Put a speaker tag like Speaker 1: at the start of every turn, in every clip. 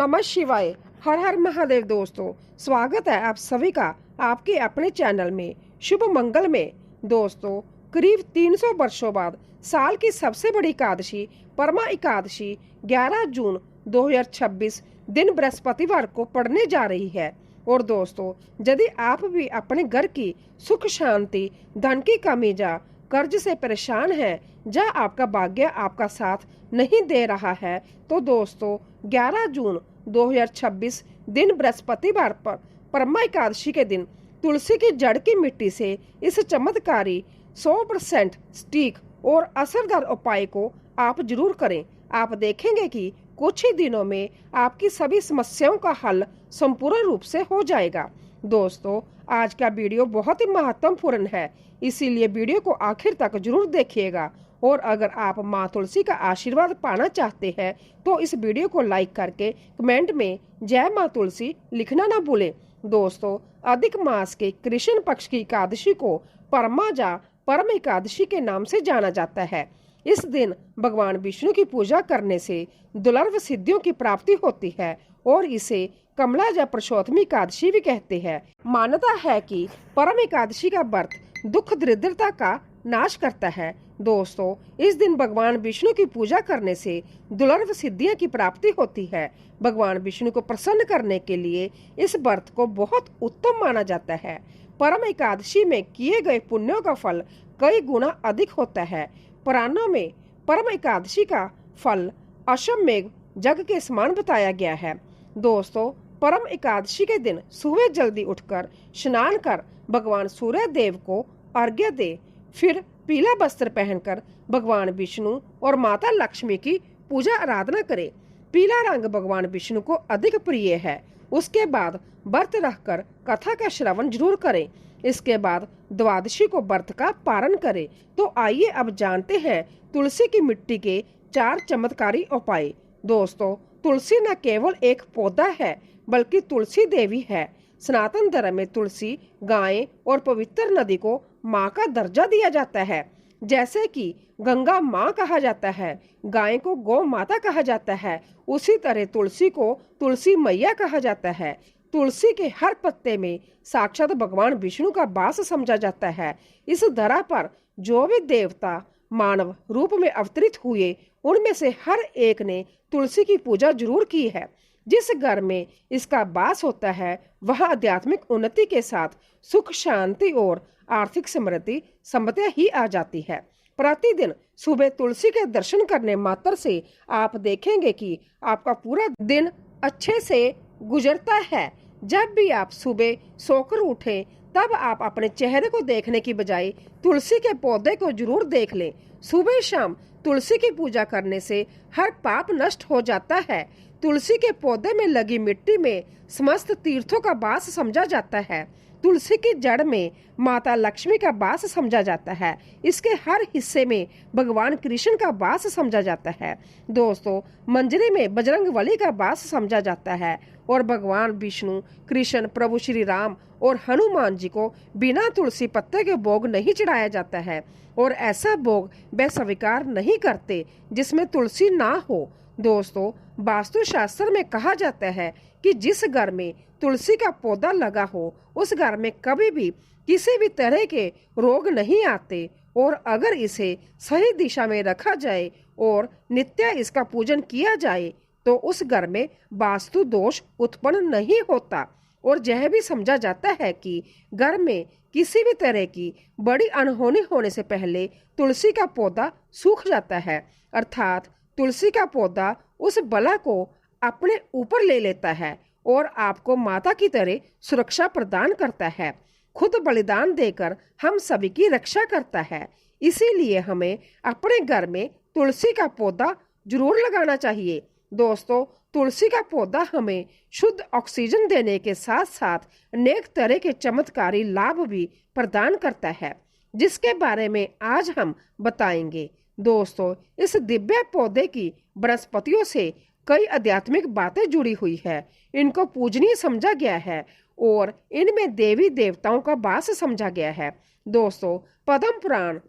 Speaker 1: नमः शिवाय। हर हर महादेव। दोस्तों, स्वागत है आप सभी का आपके अपने चैनल में शुभ मंगल में। दोस्तों, करीब 300 वर्षों बाद साल की सबसे बड़ी एकादशी परमा एकादशी 11 जून 2026 दिन बृहस्पतिवार को पड़ने जा रही है। और दोस्तों, यदि आप भी अपने घर की सुख शांति, धन की कमी या कर्ज से परेशान हैं, या आपका भाग्य आपका साथ नहीं दे रहा है, तो दोस्तों 11 जून 2026 दिन बृहस्पतिवार पर परमा एकादशी के दिन तुलसी की जड़ की मिट्टी से इस चमत्कारी 100% सटीक और असरदार उपाय को आप जरूर करें। आप देखेंगे कि कुछ ही दिनों में आपकी सभी समस्याओं का हल संपूर्ण रूप से हो जाएगा। दोस्तों, आज का वीडियो बहुत ही महत्वपूर्ण है, इसीलिए वीडियो को आखिर तक जरूर देखिएगा। और अगर आप माँ तुलसी का आशीर्वाद पाना चाहते हैं तो इस वीडियो को लाइक करके कमेंट में जय माँ तुलसी लिखना ना भूलें। दोस्तों, अधिक मास के कृष्ण पक्ष की एकादशी को परमा या परम एकादशी के नाम से जाना जाता है। इस दिन भगवान विष्णु की पूजा करने से दुर्लभ सिद्धियों की प्राप्ति होती है और इसे कमला या पुरुषोत्तमी एकादशी भी कहते हैं। मान्यता है कि परम एकादशी का व्रत दुख दरिद्रता का नाश करता है। दोस्तों, इस दिन भगवान विष्णु की पूजा करने से दुर्लभ सिद्धियों की प्राप्ति होती है। भगवान विष्णु को प्रसन्न करने के लिए इस व्रत को बहुत उत्तम माना जाता है। परम एकादशी में किए गए पुण्यों का फल कई गुना अधिक होता है। पुराणों में परम एकादशी का फल अश्वमेध यज्ञ के समान बताया गया है। दोस्तों, परम एकादशी के दिन सुबह जल्दी उठकर स्नान कर भगवान सूर्य देव को अर्घ्य दे, फिर पीला वस्त्र पहनकर भगवान विष्णु और माता लक्ष्मी की पूजा आराधना करें। पीला रंग भगवान विष्णु को अधिक प्रिय है। उसके बाद व्रत रखकर कथा का श्रवण जरूर करें। इसके बाद द्वादशी को व्रत का पारण करें। तो आइए अब जानते हैं तुलसी की मिट्टी के 4 चमत्कारी उपाय। दोस्तों, तुलसी न केवल एक पौधा है बल्कि तुलसी देवी है। सनातन धर्म में तुलसी गाय और पवित्र नदी को माँ का दर्जा दिया जाता है। जैसे कि गंगा माँ कहा जाता है, गाय को गौ माता कहा जाता है, उसी तरह तुलसी को तुलसी मैया कहा जाता है। तुलसी के हर पत्ते में साक्षात भगवान विष्णु का वास समझा जाता है। इस धरा पर जो भी देवता मानव रूप में अवतरित हुए, उनमें से हर एक ने तुलसी की पूजा जरूर की है। जिस घर में इसका वास होता है वह आध्यात्मिक उन्नति के साथ सुख शांति और आर्थिक समृद्धि संपत्तियां ही आ जाती है। प्रतिदिन सुबह तुलसी के दर्शन करने मात्र से आप देखेंगे कि आपका पूरा दिन अच्छे से गुजरता है। जब भी आप सुबह सोकर उठें तब आप अपने चेहरे को देखने की बजाय तुलसी के पौधे को जरूर देख लें। सुबह शाम तुलसी की पूजा करने से हर पाप नष्ट हो जाता है। तुलसी के पौधे में लगी मिट्टी में समस्त तीर्थों का वास समझा जाता है। तुलसी की जड़ में माता लक्ष्मी का वास समझा जाता है। इसके हर हिस्से में भगवान कृष्ण का वास समझा जाता है। दोस्तों, मंजरी में बजरंगबली का वास समझा जाता है और भगवान विष्णु, कृष्ण, प्रभु श्री राम और हनुमान जी को बिना तुलसी पत्ते के भोग नहीं चढ़ाया जाता है और ऐसा भोग वे स्वीकार नहीं करते जिसमें तुलसी ना हो। दोस्तों, वास्तु शास्त्र में कहा जाता है कि जिस घर में तुलसी का पौधा लगा हो उस घर में कभी भी किसी भी तरह के रोग नहीं आते। और अगर इसे सही दिशा में रखा जाए और नित्य इसका पूजन किया जाए तो उस घर में वास्तु दोष उत्पन्न नहीं होता। और यह भी समझा जाता है कि घर में किसी भी तरह की बड़ी अनहोनी होने से पहले तुलसी का पौधा सूख जाता है, अर्थात तुलसी का पौधा उस बला को अपने ऊपर ले लेता है और आपको माता की तरह सुरक्षा प्रदान करता है। खुद बलिदान देकर हम सभी की रक्षा करता है। इसीलिए हमें अपने घर में तुलसी का पौधा जरूर लगाना चाहिए। दोस्तों, तुलसी का पौधा हमें शुद्ध ऑक्सीजन देने के साथ साथ अनेक तरह के चमत्कारी लाभ भी प्रदान करता है, जिसके बारे में आज हम बताएंगे। दोस्तों, इस दिव्य पौधे की वनस्पतियों से कई आध्यात्मिक बातें जुड़ी हुई है। इनको पूजनीय समझा गया है और इनमें देवी देवताओं का वास समझा गया है। दोस्तों, पद्म पुराण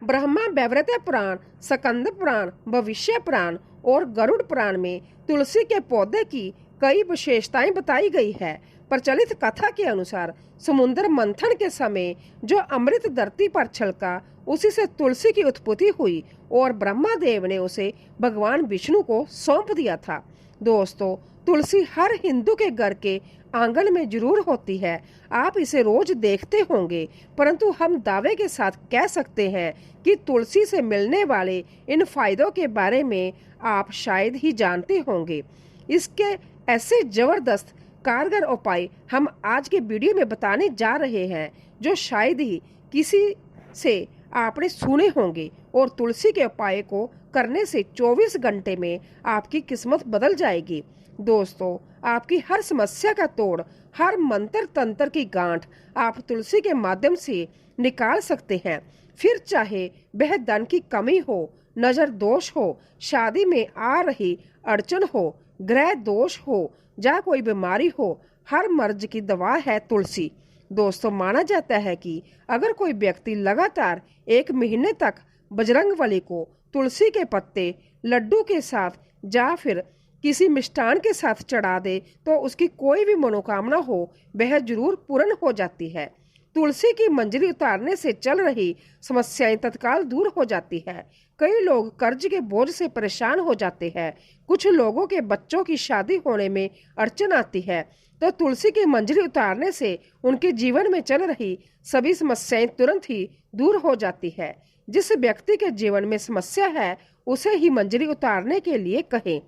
Speaker 1: ब्रह्मा वैवर्त पुराण, स्कंद पुराण, भविष्य पुराण और गरुड़ पुराण में तुलसी के पौधे की कई विशेषताएं बताई गई है। प्रचलित कथा के अनुसार समुद्र मंथन के समय जो अमृत धरती पर छलका, उसी से तुलसी की उत्पत्ति हुई और ब्रह्मा देव ने उसे भगवान विष्णु को सौंप दिया था। दोस्तों, तुलसी हर हिंदू के घर के आंगन में जरूर होती है। आप इसे रोज देखते होंगे, परंतु हम दावे के साथ कह सकते हैं कि तुलसी से मिलने वाले इन फायदों के बारे में आप शायद ही जानते होंगे। इसके ऐसे जबरदस्त कारगर उपाय हम आज के वीडियो में बताने जा रहे हैं, जो शायद ही किसी से आपने सुने होंगे, और तुलसी के उपाय को करने से 24 घंटे में आपकी किस्मत बदल जाएगी। दोस्तों, आपकी हर समस्या का तोड़, हर मंत्र तंत्र की गांठ आप तुलसी के माध्यम से निकाल सकते हैं। फिर चाहे वह धन की कमी हो, नजर दोष हो, शादी में आ रही अड़चन हो, ग्रह दोष हो या कोई बीमारी हो, हर मर्ज की दवा है तुलसी। दोस्तों, माना जाता है कि अगर कोई व्यक्ति लगातार 1 महीने तक बजरंगबली को तुलसी के पत्ते लड्डू के साथ या फिर किसी मिष्ठान के साथ चढ़ा दे, तो उसकी कोई भी मनोकामना हो वह जरूर पूर्ण हो जाती है। तुलसी की मंजरी उतारने से चल रही समस्याएं तत्काल दूर हो जाती है। कई लोग कर्ज के बोझ से परेशान हो जाते हैं। कुछ लोगों के बच्चों की शादी होने में अड़चन आती है, तो तुलसी की मंजरी उतारने से उनके जीवन में चल रही सभी समस्याएं तुरंत ही दूर हो जाती है। जिस व्यक्ति के जीवन में समस्या है, उसे ही मंजरी उतारने के लिए कहें।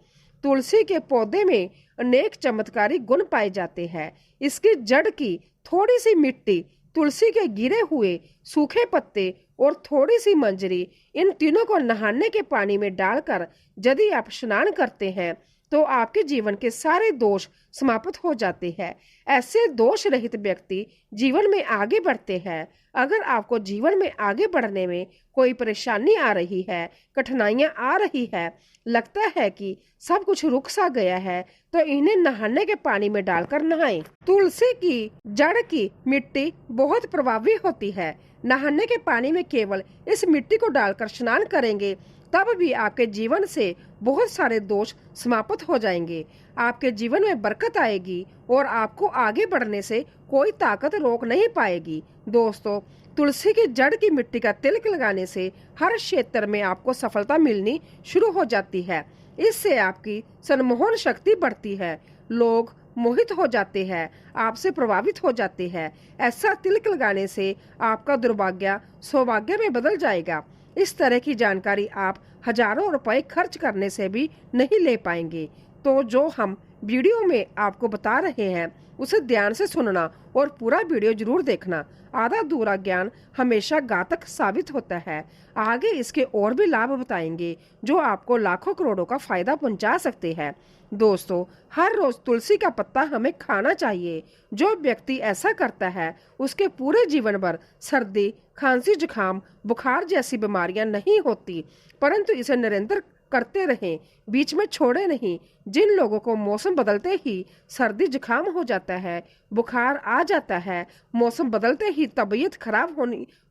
Speaker 1: तुलसी के पौधे में अनेक चमत्कारी गुण पाए जाते हैं। इसकी जड़ की थोड़ी सी मिट्टी, तुलसी के गिरे हुए सूखे पत्ते और थोड़ी सी मंजरी, इन तीनों को नहाने के पानी में डालकर यदि आप स्नान करते हैं, तो आपके जीवन के सारे दोष समाप्त हो जाते हैं। ऐसे दोष रहित व्यक्ति जीवन में आगे बढ़ते हैं। अगर आपको जीवन में आगे बढ़ने में कोई परेशानी आ रही है, कठिनाइयां आ रही है, लगता है कि सब कुछ रुक सा गया है, तो इन्हें नहाने के पानी में डालकर नहाएं। तुलसी की जड़ की मिट्टी बहुत प्रभावी होती है। नहाने के पानी में केवल इस मिट्टी को डालकर स्नान करेंगे, तब भी आपके जीवन से बहुत सारे दोष समाप्त हो जाएंगे। आपके जीवन में बरकत आएगी और आपको आगे बढ़ने से कोई ताकत रोक नहीं पाएगी। दोस्तों, तुलसी की जड़ की मिट्टी का तिलक लगाने से हर क्षेत्र में आपको सफलता मिलनी शुरू हो जाती है। इससे आपकी सम्मोहन शक्ति बढ़ती है। लोग मोहित हो जाते हैं, आपसे प्रभावित हो जाते हैं। ऐसा तिलक लगाने से आपका दुर्भाग्य सौभाग्य में बदल जाएगा। इस तरह की जानकारी आप हजारों रुपए खर्च करने से भी नहीं ले पाएंगे। तो जो हम वीडियो में आपको बता रहे हैं, उसे ध्यान से सुनना और पूरा वीडियो जरूर देखना। आधा अधूरा ज्ञान हमेशा घातक साबित होता है। आगे इसके और भी लाभ बताएंगे, जो आपको लाखों करोड़ों का फायदा पहुंचा सकते हैं। दोस्तों, हर रोज तुलसी का पत्ता हमें खाना चाहिए। जो व्यक्ति ऐसा करता है, उसके पूरे जीवन भर सर्दी, खांसी, जुकाम, बुखार जैसी बीमारियां नहीं होती, परंतु इसे निरंतर करते रहें, बीच में छोड़े नहीं। जिन लोगों को मौसम बदलते ही सर्दी जुकाम हो जाता है, बुखार आ जाता है, मौसम बदलते ही तबीयत खराब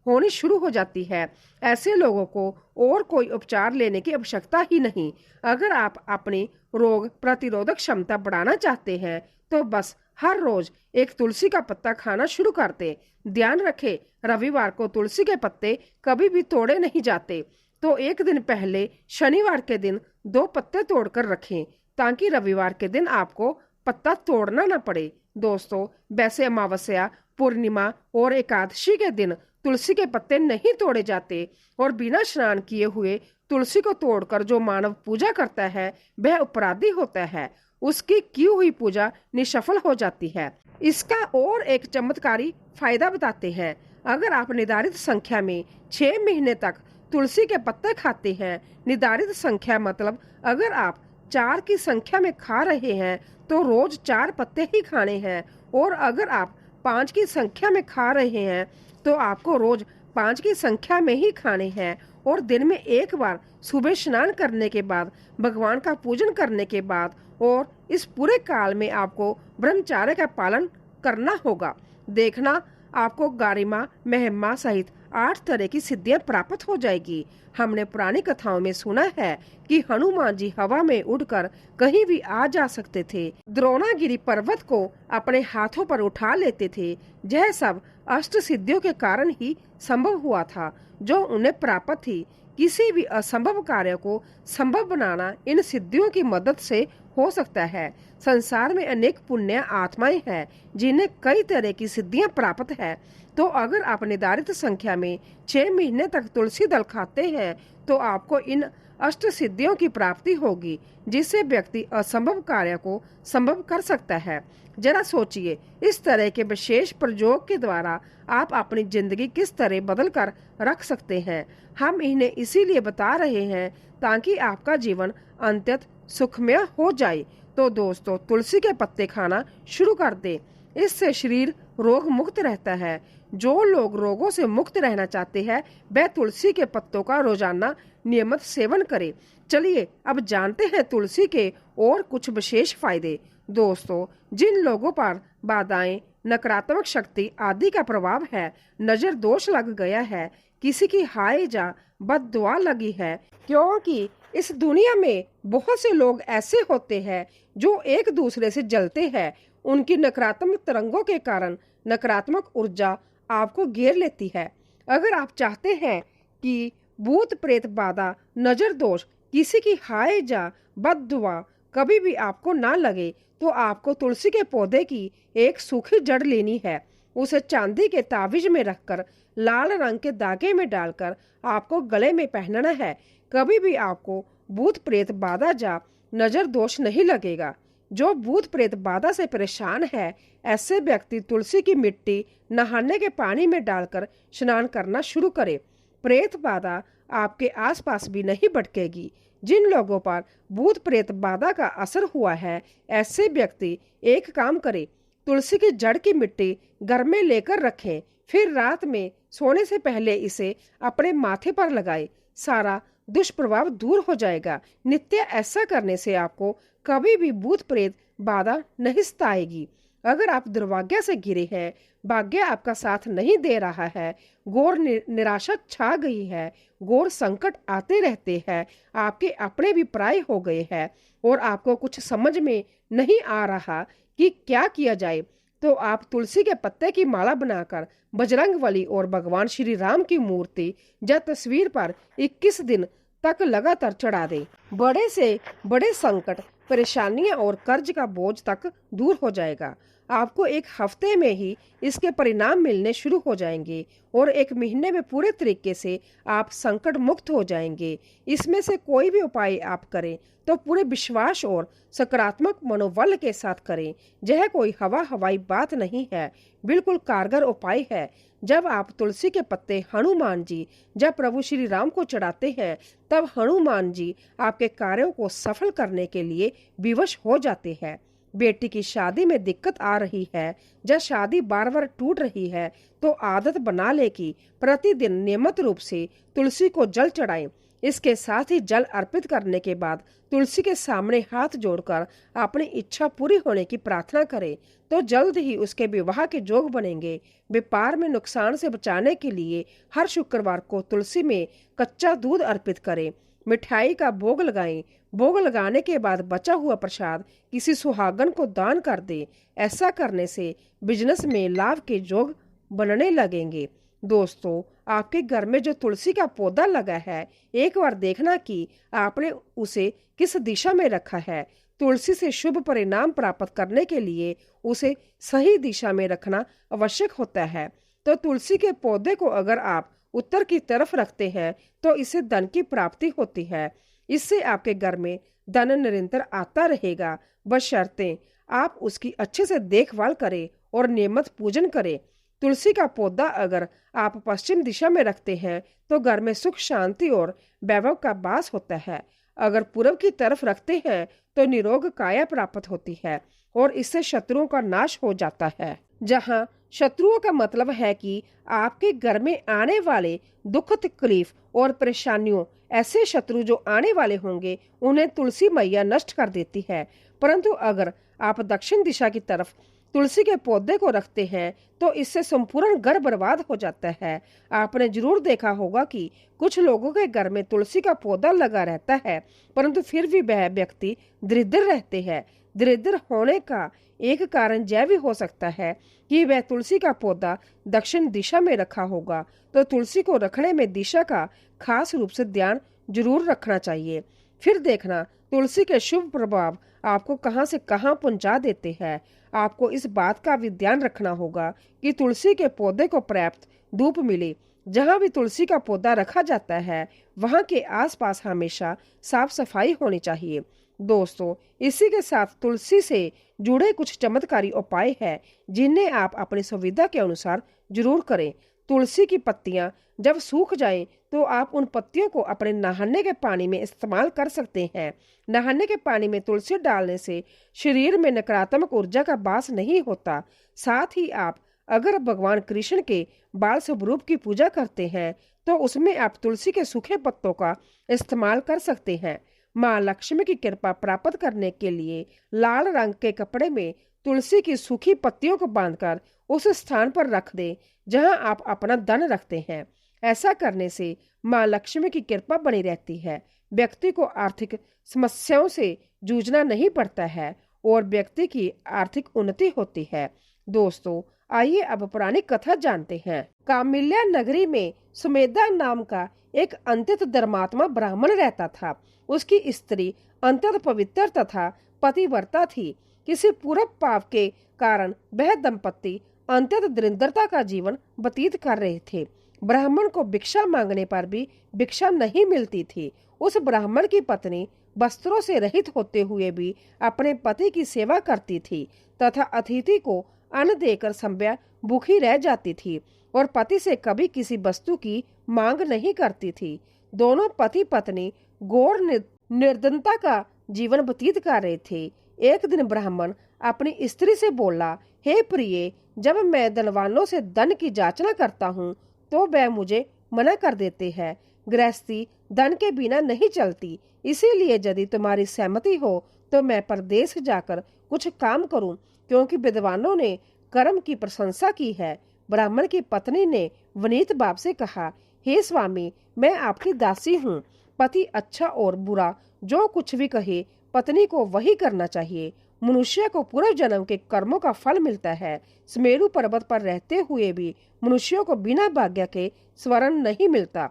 Speaker 1: होनी शुरू हो जाती है, ऐसे लोगों को और कोई उपचार लेने की आवश्यकता ही नहीं। अगर आप अपनी रोग प्रतिरोधक क्षमता बढ़ाना चाहते हैं, तो बस हर रोज एक तुलसी का पत्ता खाना शुरू कर दें। ध्यान रखें, रविवार को तुलसी के पत्ते कभी भी तोड़े नहीं जाते, तो एक दिन पहले शनिवार के दिन 2 पत्ते तोड़कर रखें, ताकि रविवार के दिन आपको पत्ता तोड़ना न पड़े। दोस्तों, वैसे अमावस्या, पूर्णिमा और एकादशी के दिन तुलसी के पत्ते नहीं तोड़े जाते, और बिना स्नान किए हुए तुलसी को तोड़कर जो मानव पूजा करता है, वह अपराधी होता है। उसकी की हुई पूजा निष्फल हो जाती है। इसका और एक चमत्कारी फायदा बताते हैं। अगर आप निर्धारित संख्या में 6 महीने तक तुलसी के पत्ते खाते हैं, निर्धारित संख्या मतलब अगर आप 4 की संख्या में खा रहे हैं, तो रोज 4 पत्ते ही खाने हैं, और अगर आप 5 की संख्या में खा रहे हैं, तो आपको रोज 5 की संख्या में ही खाने हैं, और दिन में एक बार सुबह स्नान करने के बाद, भगवान का पूजन करने के बाद, और इस पूरे काल में आपको ब्रह्मचर्य का पालन करना होगा। देखना, आपको गारिमा, महिमा सहित 8 तरह की सिद्धियां प्राप्त हो जाएगी। हमने पुरानी कथाओं में सुना है कि हनुमान जी हवा में उड़कर कहीं भी आ जा सकते थे, द्रोणागिरी पर्वत को अपने हाथों पर उठा लेते थे। यह सब अष्ट सिद्धियों के कारण ही संभव हुआ था जो उन्हें प्राप्त थी। किसी भी असंभव कार्य को संभव बनाना इन सिद्धियों की मदद से हो सकता है। संसार में अनेक पुण्य आत्माएं हैं जिन्हें कई तरह की सिद्धियां प्राप्त है। तो अगर आप निर्धारित संख्या में 6 महीने तक तुलसी दल खाते हैं तो आपको इन अष्ट सिद्धियों की प्राप्ति होगी, जिससे व्यक्ति असंभव कार्य को संभव कर सकता है। जरा सोचिए, इस तरह के विशेष प्रयोग के द्वारा आप अपनी जिंदगी किस तरह बदल कर रख सकते हैं। हम इन्हें इसीलिए बता रहे हैं ताकि आपका जीवन अंत्यत सुखमय हो जाए। तो दोस्तों, तुलसी के पत्ते खाना शुरू कर दें। इससे शरीर रोग मुक्त रहता है। जो लोग रोगों से मुक्त रहना चाहते हैं वह तुलसी के पत्तों का रोजाना नियमित सेवन करें। चलिए अब जानते हैं तुलसी के और कुछ विशेष फायदे। दोस्तों, जिन लोगों पर बाधाएं, नकारात्मक शक्ति आदि का प्रभाव है, नजर दोष लग गया है, किसी की हाय जा बद्दुआ लगी है, क्योंकि इस दुनिया में बहुत से लोग ऐसे होते हैं जो एक दूसरे से जलते हैं। उनकी नकारात्मक तरंगों के कारण नकारात्मक ऊर्जा आपको घेर लेती है। अगर आप चाहते हैं कि भूत प्रेत बाधा, नजर दोष, किसी की हाय जा बद्दुआ कभी भी आपको ना लगे, तो आपको तुलसी के पौधे की एक सूखी जड़ लेनी है। उसे चांदी के ताबीज में रखकर लाल रंग के धागे में डालकर आपको गले में पहनना है। कभी भी आपको भूत प्रेत बाधा जा नजर दोष नहीं लगेगा। जो भूत प्रेत बाधा से परेशान है, ऐसे व्यक्ति तुलसी की मिट्टी नहाने के पानी में डालकर स्नान करना शुरू करे। प्रेत बाधा आपके आसपास भी नहीं भटकेगी। जिन लोगों पर भूत प्रेत बाधा का असर हुआ है, ऐसे व्यक्ति एक काम करें, तुलसी की जड़ की मिट्टी घर में लेकर रखें, फिर रात में सोने से पहले इसे अपने माथे पर लगाएं। सारा दुष्प्रभाव दूर हो जाएगा। नित्य ऐसा करने से आपको कभी भी भूत प्रेत बाधा नहीं सताएगी। अगर आप दुर्भाग्य से घिरे हैं, भाग्य आपका साथ नहीं दे रहा है, घोर निराशा छा गई है, घोर संकट आते रहते हैं, आपके अपने भी पराये हो गए हैं और आपको कुछ समझ में नहीं आ रहा कि क्या किया जाए, तो आप तुलसी के पत्ते की माला बनाकर बजरंगबली और भगवान श्री राम की मूर्ति या तस्वीर पर 21 दिन तक लगातार चढ़ा दें। बड़े से बड़े संकट, परेशानियां और कर्ज का बोझ तक दूर हो जाएगा। आपको एक हफ्ते में ही इसके परिणाम मिलने शुरू हो जाएंगे और 1 महीने में पूरे तरीके से आप संकट मुक्त हो जाएंगे। इसमें से कोई भी उपाय आप करें तो पूरे विश्वास और सकारात्मक मनोबल के साथ करें। यह कोई हवाई बात नहीं है, बिल्कुल कारगर उपाय है। जब आप तुलसी के पत्ते हनुमान जी जब प्रभु श्री राम को चढ़ाते हैं, तब हनुमान जी आपके कार्यों को सफल करने के लिए विवश हो जाते हैं। बेटी की शादी में दिक्कत आ रही है, जब शादी बार बार टूट रही है, तो आदत बना ले कि प्रतिदिन नियमित रूप से तुलसी को जल चढ़ाएं। इसके साथ ही जल अर्पित करने के बाद तुलसी के सामने हाथ जोड़कर अपनी इच्छा पूरी होने की प्रार्थना करें, तो जल्द ही उसके विवाह के योग बनेंगे। व्यापार में नुकसान से बचाने के लिए हर शुक्रवार को तुलसी में कच्चा दूध अर्पित करें। मिठाई का भोग लगाएं। भोग लगाने के बाद बचा हुआ प्रसाद किसी सुहागन को दान कर दें। ऐसा करने से बिजनेस में लाभ के योग बनने लगेंगे। दोस्तों, आपके घर में जो तुलसी का पौधा लगा है, एक बार देखना कि आपने उसे किस दिशा में रखा है। तुलसी से शुभ परिणाम प्राप्त करने के लिए उसे सही दिशा में रखना आवश्यक होता है। तो तुलसी के पौधे को अगर आप उत्तर की तरफ रखते हैं तो इससे धन की प्राप्ति होती है। इससे आपके घर में धन निरंतर आता रहेगा, बशर्ते आप उसकी अच्छे से देखभाल करें और नियमित पूजन करें। तुलसी का पौधा अगर आप पश्चिम दिशा में रखते हैं तो घर में सुख, शांति और वैभव का वास होता है। अगर पूर्व की तरफ रखते हैं तो निरोग काया प्राप्त होती है और इससे शत्रुओं का नाश हो जाता है। जहां शत्रुओं का मतलब है कि आपके घर में आने वाले दुख, तकलीफ और परेशानियों, ऐसे शत्रु जो आने वाले होंगे उन्हें तुलसी मैया नष्ट कर देती है। परंतु अगर आप दक्षिण दिशा की तरफ तुलसी के पौधे को रखते हैं तो इससे संपूर्ण घर बर्बाद हो जाता है। आपने जरूर देखा होगा कि कुछ लोगों के घर में तुलसी का पौधा लगा रहता है, परंतु फिर भी वह व्यक्ति दरिद्र रहते हैं। दरिद्र होने का एक कारण यह भी हो सकता है कि वह तुलसी का पौधा दक्षिण दिशा में रखा होगा। तो तुलसी को रखने में दिशा का खास रूप से ध्यान जरूर रखना चाहिए। फिर देखना तुलसी के शुभ प्रभाव आपको कहां से कहां पहुंचा देते हैं। आपको इस बात का भी ध्यान रखना होगा कि तुलसी के पौधे को पर्याप्त धूप मिले। जहां भी तुलसी का पौधा रखा जाता है वहां के आसपास हमेशा साफ सफाई होनी चाहिए। दोस्तों, इसी के साथ तुलसी से जुड़े कुछ चमत्कारी उपाय हैं जिन्हें आप अपनी सुविधा के अनुसार जरूर करें। तुलसी की पत्तियां जब सूख जाएं तो आप उन पत्तियों को अपने नहाने के पानी में इस्तेमाल कर सकते हैं। नहाने के पानी में तुलसी डालने से शरीर में नकारात्मक ऊर्जा का वास नहीं होता। साथ ही आप अगर भगवान कृष्ण के बाल स्वरूप की पूजा करते हैं तो उसमें आप तुलसी के सूखे पत्तों का इस्तेमाल कर सकते हैं। माँ लक्ष्मी की कृपा प्राप्त करने के लिए लाल रंग के कपड़े में तुलसी की सूखी पत्तियों को बांधकर उस स्थान पर रख दें जहां आप अपना धन रखते हैं। ऐसा करने से माँ लक्ष्मी की कृपा बनी रहती है। व्यक्ति को आर्थिक समस्याओं से जूझना नहीं पड़ता है और व्यक्ति की आर्थिक उन्नति होती है। दोस्तों, आइए अब पौराणिक कथा जानते हैं। कामिल्या नगरी में सुमेधा नाम का एक अत्यंत धर्मात्मा ब्राह्मण रहता था। उसकी स्त्री अत्यंत पवित्र तथा पतिव्रता थी। किसी पूर्व पाप के कारण वह दंपति अत्यंत दरिद्रता का जीवन व्यतीत कर रहे थे। ब्राह्मण को भिक्षा मांगने पर भी भिक्षा नहीं मिलती थी। उस ब्राह्मण की पत्नी वस्त्रों से रहित होते हुए भी अपने पति की सेवा करती थी तथा अतिथि को अन्न देकर संध्या भूखी रह जाती थी और पति से कभी किसी वस्तु की मांग नहीं करती थी। दोनों पति पत्नी घोर निर्धनता का जीवन व्यतीत कर रहे थे। एक दिन ब्राह्मण अपनी स्त्री से बोला, हे प्रिय, जब मैं धनवानों से धन की याचना करता हूँ तो वह मुझे मना कर देते हैं। गृहस्थी धन के बिना नहीं चलती, इसीलिए यदि तुम्हारी सहमति हो तो मैं परदेश जाकर कुछ काम करूं, क्योंकि विद्वानों ने कर्म की प्रशंसा की है। ब्राह्मण की पत्नी ने विनीत भाव से कहा, हे स्वामी, मैं आपकी दासी हूँ। पति अच्छा और बुरा जो कुछ भी कहे पत्नी को वही करना चाहिए। मनुष्य को पूर्व जन्म के कर्मों का फल मिलता है। सुमेरु पर्वत पर रहते हुए भी मनुष्यों को बिना भाग्य के स्वर्ण नहीं मिलता।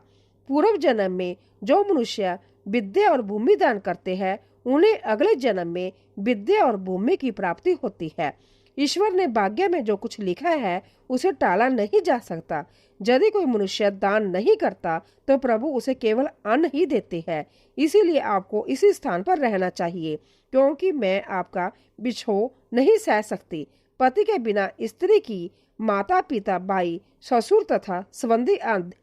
Speaker 1: पूर्व जन्म में जो मनुष्य विद्या और भूमि दान करते हैं उन्हें अगले जन्म में विद्या और भूमि की प्राप्ति होती है। ईश्वर ने भाग्य में जो कुछ लिखा है उसे टाला नहीं जा सकता। यदि कोई मनुष्य दान नहीं करता तो प्रभु उसे केवल अन्न ही देते हैं। इसीलिए आपको इसी स्थान पर रहना चाहिए, क्योंकि मैं आपका बिछोह नहीं सह सकती। पति के बिना स्त्री की माता पिता भाई ससुर तथा संबंधी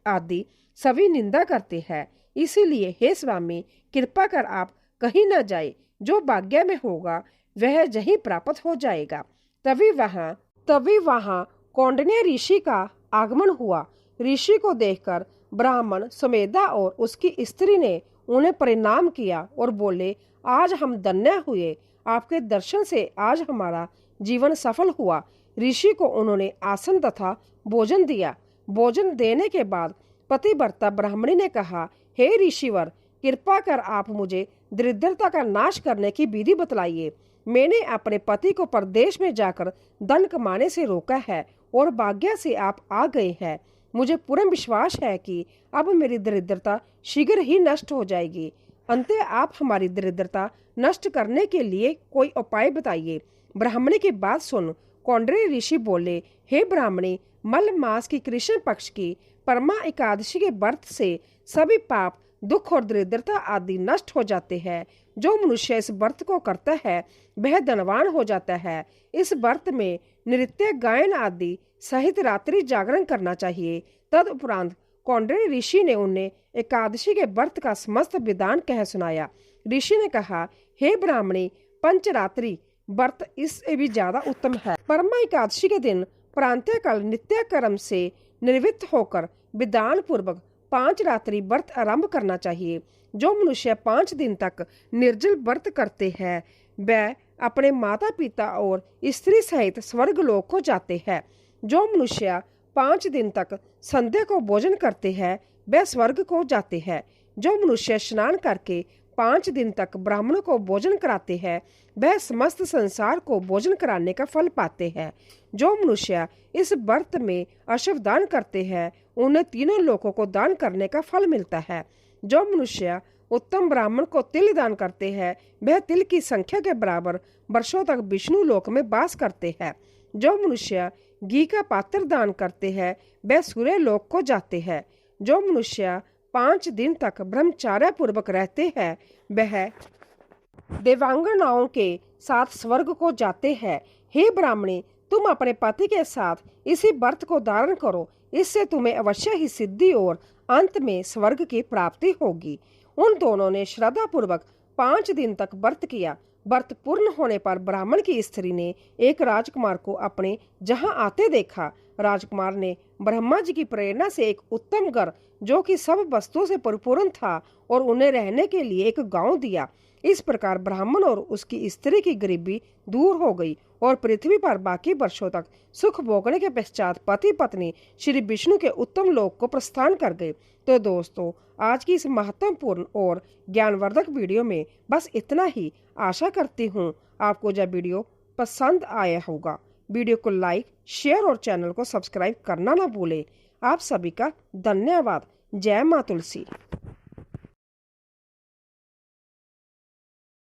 Speaker 1: आदि सभी निंदा करते हैं। इसीलिए हे स्वामी, कृपा कर आप कहीं न जाए। जो भाग्य में होगा वह यहीं प्राप्त हो जाएगा। तभी वहां कौंडिन्य ऋषि का आगमन हुआ। ऋषि को देखकर ब्राह्मण सुमेधा और उसकी स्त्री ने उन्हें प्रणाम किया और बोले, आज हम धन्य हुए। आपके दर्शन से आज हमारा जीवन सफल हुआ। ऋषि को उन्होंने आसन तथा भोजन दिया। भोजन देने के बाद पतिव्रता ब्राह्मणी ने कहा, हे ऋषिवर, कृपा कर आप मुझे दरिद्रता का नाश करने की विधि बतलाइए। मैंने अपने पति को परदेश में जाकर धन कमाने से रोका है और भाग्य से आप आ गए हैं। मुझे पूर्ण विश्वास है कि अब मेरी दरिद्रता शीघ्र ही नष्ट हो जाएगी। अंततः आप हमारी दरिद्रता नष्ट करने के लिए कोई उपाय बताइए। ब्राह्मणी की बात सुन कौंडिन्य ऋषि बोले, हे ब्राह्मणी, मल मास की कृष्ण पक्ष की परमा एकादशी के व्रत से सभी पाप दुख और दरिद्रता आदि नष्ट हो जाते हैं। जो मनुष्य इस व्रत को करता है वह धनवान हो जाता है। इस व्रत में नृत्य गायन आदि सहित रात्रि जागरण करना चाहिए। तदुपरांत कौंडिन्य ऋषि ने उन्हें एकादशी के व्रत का समस्त विधान कह सुनाया। ऋषि ने कहा, हे ब्राह्मणी, पंचरात्रि व्रत इससे भी ज्यादा उत्तम है। परमा एकादशी के दिन प्रातःकाल नित्य कर्म से निवृत्त होकर विधान पूर्वक 5 रात्रि व्रत आरंभ करना चाहिए। जो मनुष्य 5 दिन तक निर्जल व्रत करते हैं वह अपने माता पिता और स्त्री सहित स्वर्ग लोक को जाते हैं। जो मनुष्य 5 दिन तक संध्या को भोजन करते हैं वह स्वर्ग को जाते हैं। जो मनुष्य स्नान करके 5 दिन तक ब्राह्मणों को भोजन कराते हैं वह समस्त संसार को भोजन कराने का फल पाते हैं। जो मनुष्य इस व्रत में अशुभ दान करते हैं उन्हें तीनों लोकों को दान करने का फल मिलता है। जो मनुष्य उत्तम ब्राह्मण को तिल दान करते हैं वह तिल की संख्या के बराबर वर्षों तक विष्णु लोक में वास करते हैं। जो मनुष्य घी का पात्र दान करते हैं वह सूर्य लोक को जाते हैं। जो मनुष्य 5 दिन तक ब्रह्मचार्य पूर्वक रहते हैं वह देवांगनाओं के साथ स्वर्ग को जाते हैं। हे ब्राह्मणी, तुम अपने पति के साथ इसी व्रत को धारण करो, इससे तुम्हें अवश्य ही सिद्धि और अंत में स्वर्ग की प्राप्ति होगी। उन दोनों ने श्रद्धा पूर्वक 5 दिन तक व्रत किया। व्रत पूर्ण होने पर ब्राह्मण की स्त्री ने एक राजकुमार को अपने जहां आते देखा। राजकुमार ने ब्रह्मा जी की प्रेरणा से एक उत्तम घर जो कि सब वस्तुओं से परिपूर्ण था और उन्हें रहने के लिए एक गांव दिया। इस प्रकार ब्राह्मण और उसकी स्त्री की गरीबी दूर हो गई और पृथ्वी पर बाकी वर्षों तक सुख भोगने के पश्चात पति पत्नी श्री विष्णु के उत्तम लोक को प्रस्थान कर गए। तो दोस्तों, आज की इस महत्वपूर्ण और ज्ञानवर्धक वीडियो में बस इतना ही। आशा करती हूँ आपको यह वीडियो पसंद आया होगा। वीडियो को लाइक, शेयर और चैनल को सब्सक्राइब करना ना भूलें। आप सभी का धन्यवाद। जय मां तुलसी।